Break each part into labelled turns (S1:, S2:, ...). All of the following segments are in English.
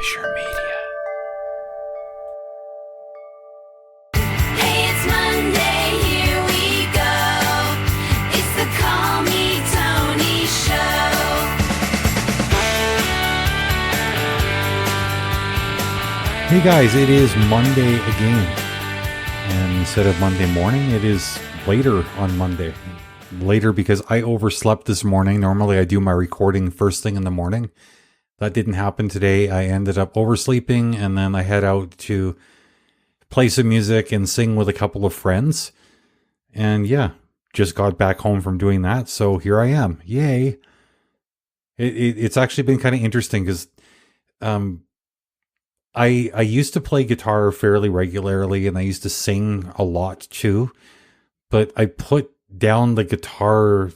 S1: Bergen-Fischer Media.
S2: Hey, it's Monday, here we go. It's the Call Me Tony Show.
S1: Hey guys, it is Monday again. And instead of Monday morning, it is later on Monday. Later because I overslept this morning. Normally I do my recording first thing in the morning. That didn't happen today. I ended up oversleeping, and then I head out to play some music and sing with a couple of friends. And yeah, just got back home from doing that. So here I am. Yay. It's actually been kind of interesting because I used to play guitar fairly regularly, and I used to sing a lot too. But I put down the guitar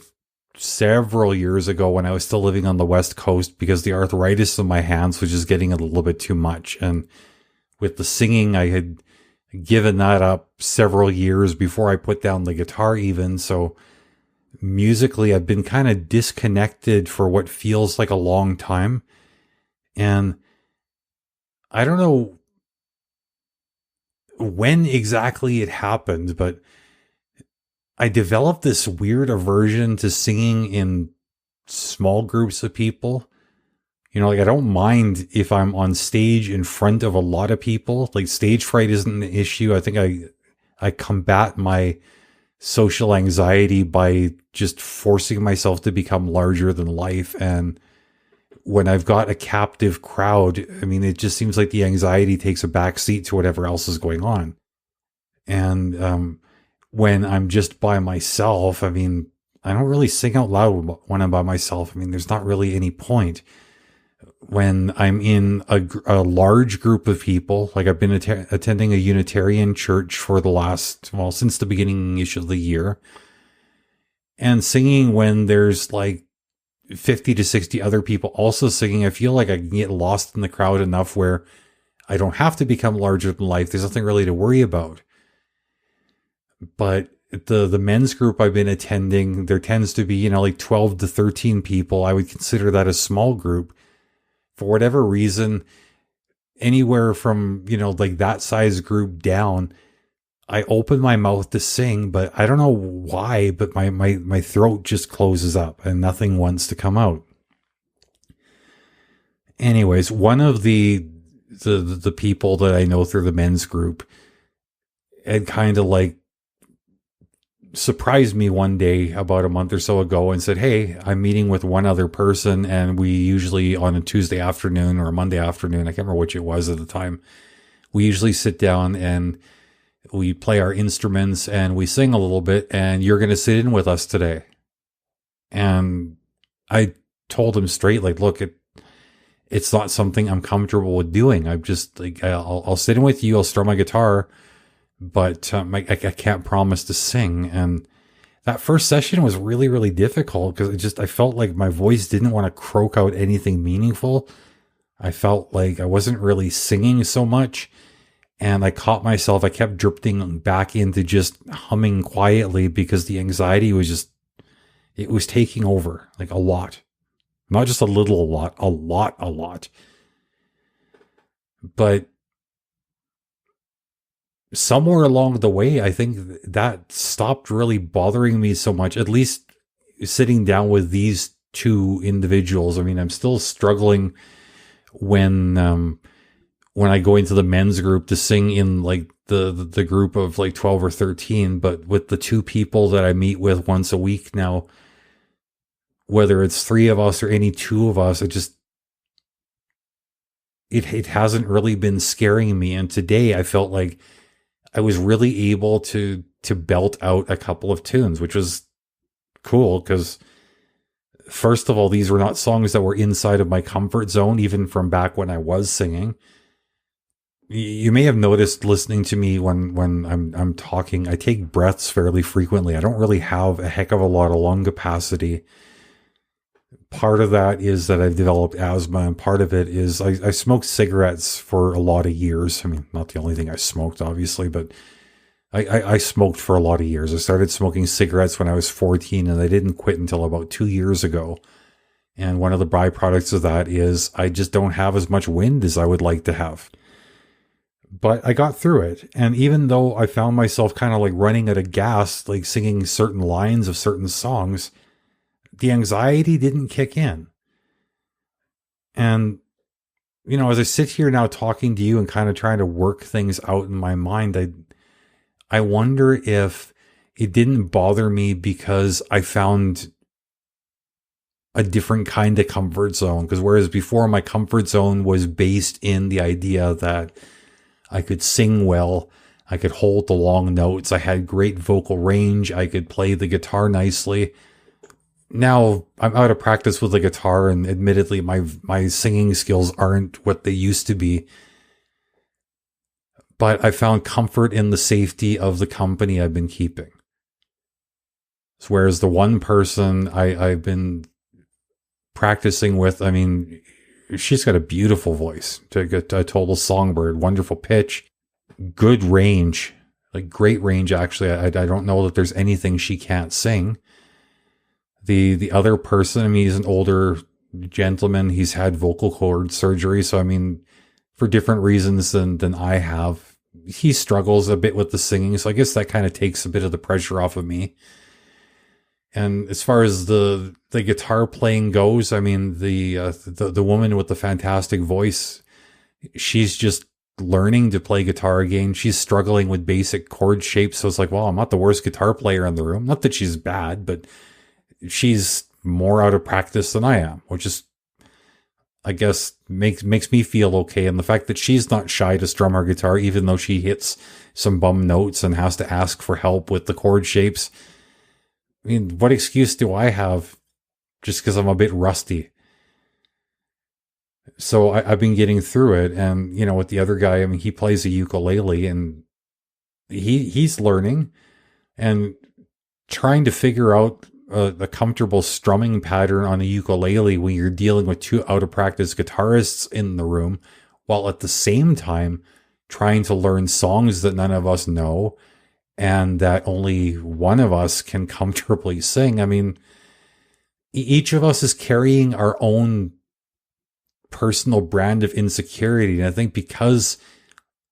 S1: several years ago when I was still living on the West Coast because the arthritis in my hands was just getting a little bit too much. And with the singing, I had given that up several years before I put down the guitar even. So musically, I've been kind of disconnected for what feels like a long time. And I don't know when exactly it happened, but I developed this weird aversion to singing in small groups of people. You know, like I don't mind if I'm on stage in front of a lot of people. Like stage fright isn't an issue. I think I combat my social anxiety by just forcing myself to become larger than life. And when I've got a captive crowd, I mean, it just seems like the anxiety takes a back seat to whatever else is going on. And, when I'm just by myself, I mean, I don't really sing out loud when I'm by myself. I mean, there's not really any point. When I'm in a large group of people, like I've been attending a Unitarian church for the last, well, since the beginning-ish of the year, and singing when there's like 50 to 60 other people also singing, I feel like I can get lost in the crowd enough where I don't have to become larger than life. There's nothing really to worry about. But the men's group I've been attending, there tends to be, you know, like 12 to 13 people. I would consider that a small group. For whatever reason, anywhere from, you know, like that size group down, I open my mouth to sing, but I don't know why, but my throat just closes up and nothing wants to come out. Anyways, one of the people that I know through the men's group had kind of like surprised me one day about a month or so ago and said, hey, I'm meeting with one other person, and we usually on a Tuesday afternoon or a Monday afternoon, I can't remember which it was at the time, we usually sit down and we play our instruments and we sing a little bit, and you're going to sit in with us today. And I told him straight, like, look, it's not something I'm comfortable with doing. I'm just like, I'll sit in with you, I'll strum my guitar, but I can't promise to sing. And that first session was really, really difficult because I felt like my voice didn't want to croak out anything meaningful. I felt like I wasn't really singing so much. And I caught myself, I kept drifting back into just humming quietly because the anxiety was it was taking over like a lot. Not just a little, a lot. But somewhere along the way, I think that stopped really bothering me so much, at least sitting down with these two individuals. I mean, I'm still struggling when I go into the men's group to sing in like the group of like 12 or 13, but with the two people that I meet with once a week now, whether it's three of us or any two of us, it hasn't really been scaring me. And today I felt like I was really able to belt out a couple of tunes, which was cool because first of all, these were not songs that were inside of my comfort zone, even from back when I was singing. You may have noticed listening to me when I'm talking, I take breaths fairly frequently. I don't really have a heck of a lot of lung capacity. Part of that is that I've developed asthma, and part of it is I smoked cigarettes for a lot of years. I mean, not the only thing I smoked, obviously, but I smoked for a lot of years. I started smoking cigarettes when I was 14, and I didn't quit until about 2 years ago. And one of the byproducts of that is I just don't have as much wind as I would like to have. But I got through it. And even though I found myself kind of like running out of gas, like singing certain lines of certain songs, the anxiety didn't kick in. And, you know, as I sit here now talking to you and kind of trying to work things out in my mind, I wonder if it didn't bother me because I found a different kind of comfort zone. Because whereas before my comfort zone was based in the idea that I could sing well, I could hold the long notes, I had great vocal range, I could play the guitar nicely. Now I'm out of practice with the guitar, and admittedly my singing skills aren't what they used to be. But I found comfort in the safety of the company I've been keeping. So whereas the one person I've been practicing with, I mean, she's got a beautiful voice, a total songbird, wonderful pitch, good range, like great range. Actually, I don't know that there's anything she can't sing. The other person, I mean, he's an older gentleman. He's had vocal cord surgery. So, I mean, for different reasons than I have, he struggles a bit with the singing. So I guess that kind of takes a bit of the pressure off of me. And as far as the guitar playing goes, I mean, the woman with the fantastic voice, she's just learning to play guitar again. She's struggling with basic chord shapes. So it's like, well, I'm not the worst guitar player in the room. Not that she's bad, but she's more out of practice than I am, which is, I guess, makes me feel okay. And the fact that she's not shy to strum her guitar, even though she hits some bum notes and has to ask for help with the chord shapes. I mean, what excuse do I have just because I'm a bit rusty? So I've been getting through it. And, you know, with the other guy, I mean, he plays a ukulele and he's learning and trying to figure out a comfortable strumming pattern on a ukulele when you're dealing with two out of practice guitarists in the room, while at the same time trying to learn songs that none of us know and that only one of us can comfortably sing. I mean, each of us is carrying our own personal brand of insecurity. And I think because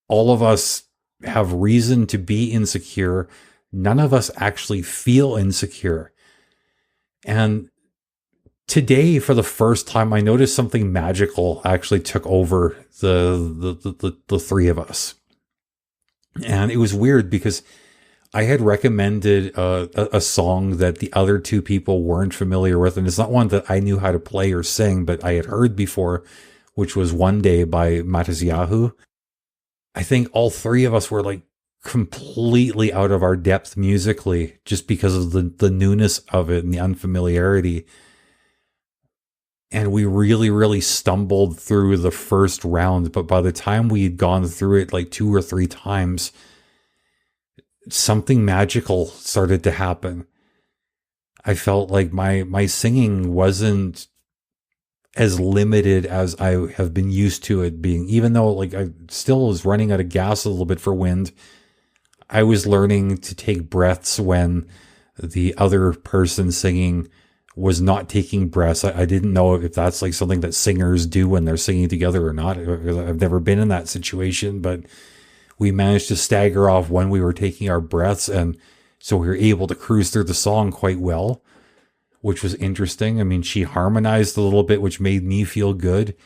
S1: all of us have reason to be insecure, none of us actually feel insecure. And today, for the first time, I noticed something magical actually took over the three of us. And it was weird because I had recommended a song that the other two people weren't familiar with. And it's not one that I knew how to play or sing, but I had heard before, which was One Day by Matisyahu. I think all three of us were like completely out of our depth musically just because of the newness of it and the unfamiliarity. And we really, really stumbled through the first round. But by the time we had gone through it like 2 or 3 times, something magical started to happen. I felt like my singing wasn't as limited as I have been used to it being, even though like I still was running out of gas a little bit for wind. I was learning to take breaths when the other person singing was not taking breaths. I didn't know if that's like something that singers do when they're singing together or not. I've never been in that situation, but we managed to stagger off when we were taking our breaths. And so we were able to cruise through the song quite well, which was interesting. I mean, she harmonized a little bit, which made me feel good.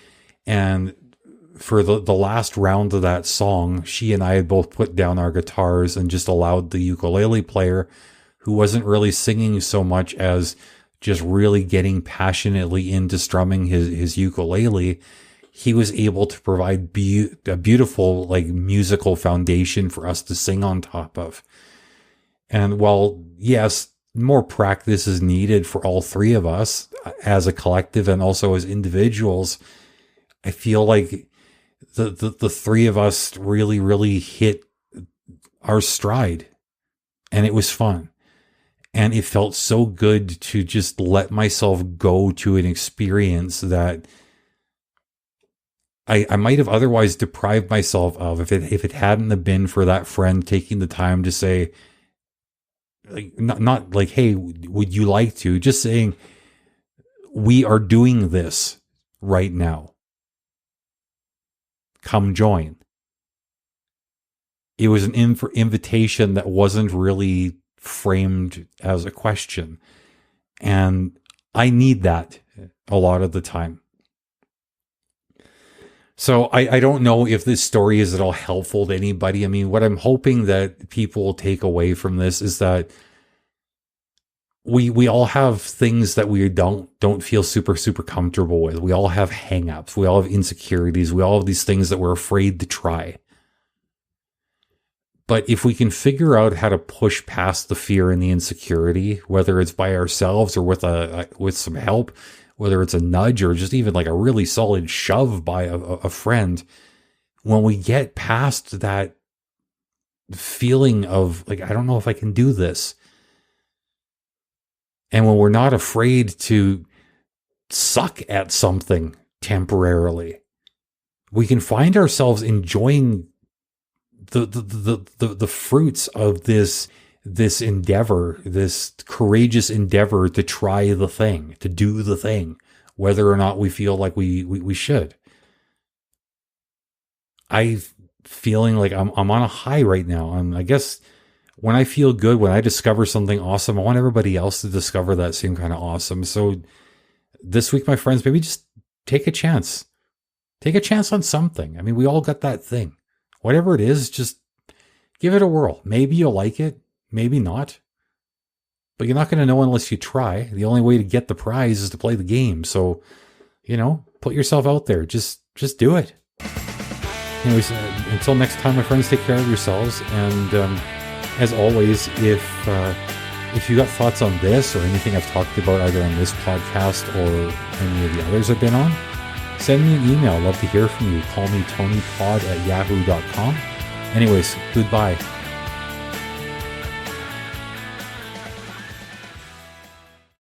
S1: And for the last round of that song, she and I had both put down our guitars and just allowed the ukulele player, who wasn't really singing so much as just really getting passionately into strumming his ukulele, he was able to provide a beautiful like musical foundation for us to sing on top of. And while, yes, more practice is needed for all three of us as a collective and also as individuals, I feel like the three of us really, really hit our stride, and it was fun. And it felt so good to just let myself go to an experience that I might have otherwise deprived myself of if it hadn't have been for that friend taking the time to say, like, not like, hey, would you like to? Just saying, we are doing this right now. Come join. It was an invitation that wasn't really framed as a question. And I need that a lot of the time. So I don't know if this story is at all helpful to anybody. I mean, what I'm hoping that people will take away from this is that we all have things that we don't feel super comfortable with. We all have hang-ups. We all have insecurities. We all have these things that we're afraid to try. But if we can figure out how to push past the fear and the insecurity, whether it's by ourselves or with some help, whether it's a nudge or just even like a really solid shove by a friend, when we get past that feeling of like, I don't know if I can do this. And when we're not afraid to suck at something temporarily, we can find ourselves enjoying the fruits of this endeavor, this courageous endeavor to try the thing, to do the thing, whether or not we feel like we should. I'm feeling like I'm on a high right now. And I guess when I feel good, when I discover something awesome, I want everybody else to discover that same kind of awesome. So this week, my friends, maybe just take a chance. Take a chance on something. I mean, we all got that thing. Whatever it is, just give it a whirl. Maybe you'll like it, maybe not. But you're not going to know unless you try. The only way to get the prize is to play the game. So, put yourself out there. Just do it. Anyways, until next time, my friends, take care of yourselves. And as always, if you got thoughts on this or anything I've talked about either on this podcast or any of the others I've been on, send me an email. I'd love to hear from you. Call me TonyPod@yahoo.com. Anyways, goodbye.